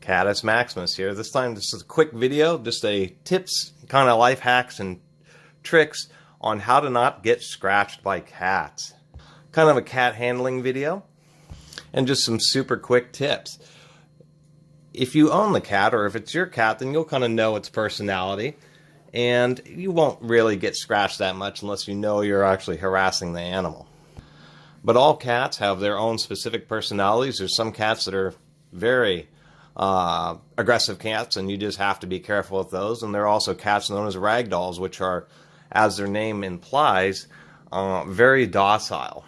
Catus Maximus here. This time this is a quick video, just a tips, kind of life hacks and tricks on how to not get scratched by cats. Kind of a cat handling video and just some super quick tips. If you own the cat, or if it's your cat, then you'll kind of know its personality and you won't really get scratched that much unless you know you're actually harassing the animal. But all cats have their own specific personalities. There's some cats that are very aggressive cats, and you just have to be careful with those. And there are also cats known as ragdolls, which are, as their name implies, very docile.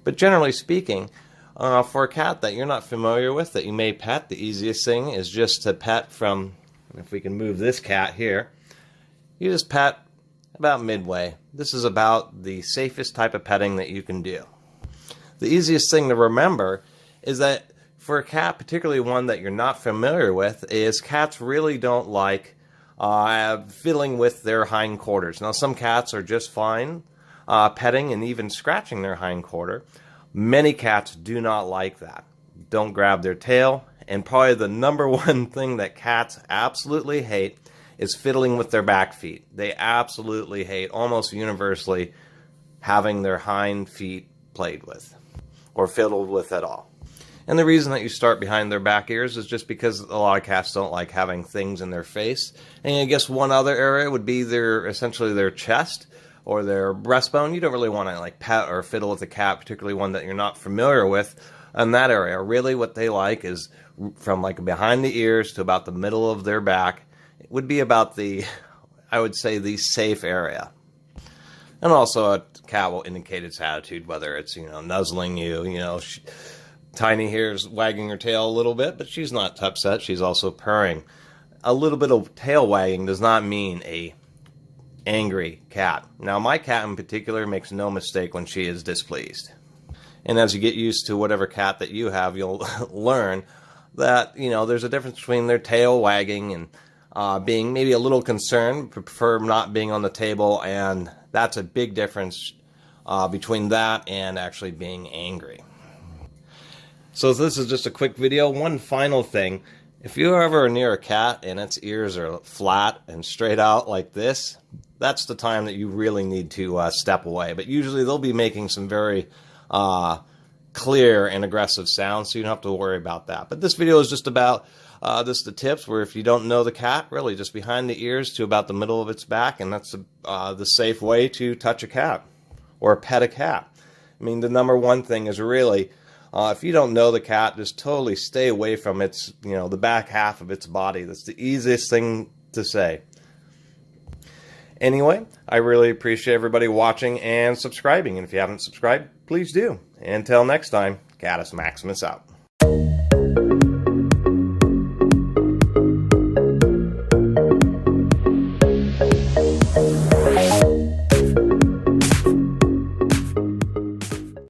But generally speaking, for a cat that you're not familiar with, that you may pet, the easiest thing is just to pet from, if we can move this cat here, you just pet about midway. This is about the safest type of petting that you can do. The easiest thing to remember is that for a cat, particularly one that you're not familiar with, is cats really don't like fiddling with their hindquarters. Now, some cats are just fine petting and even scratching their hindquarter. Many cats do not like that. Don't grab their tail. And probably the number one thing that cats absolutely hate is fiddling with their back feet. They absolutely hate, almost universally, having their hind feet played with or fiddled with at all. And the reason that you start behind their back ears is just because a lot of cats don't like having things in their face. And I guess one other area would be essentially their chest or their breastbone. You don't really want to like pet or fiddle with a cat, particularly one that you're not familiar with, in that area. Really what they like is from like behind the ears to about the middle of their back. It would be about I would say the safe area. And also a cat will indicate its attitude, whether it's, nuzzling you, Tiny here is wagging her tail a little bit, but she's not upset. She's also purring. A little bit of tail wagging does not mean a angry cat. Now, my cat in particular makes no mistake when she is displeased. And as you get used to whatever cat that you have, you'll learn that, there's a difference between their tail wagging and being maybe a little concerned, prefer not being on the table, and that's a big difference between that and actually being angry. So this is just a quick video. One final thing, if you're ever near a cat and its ears are flat and straight out like this, that's the time that you really need to step away. But usually they'll be making some very clear and aggressive sounds, so you don't have to worry about that. But this video is just about the tips where if you don't know the cat, really just behind the ears to about the middle of its back, and that's the safe way to touch a cat or pet a cat. I mean, the number one thing is really, if you don't know the cat, just totally stay away from its, the back half of its body. That's the easiest thing to say. Anyway, I really appreciate everybody watching and subscribing. And if you haven't subscribed, please do. Until next time, Catus Maximus out.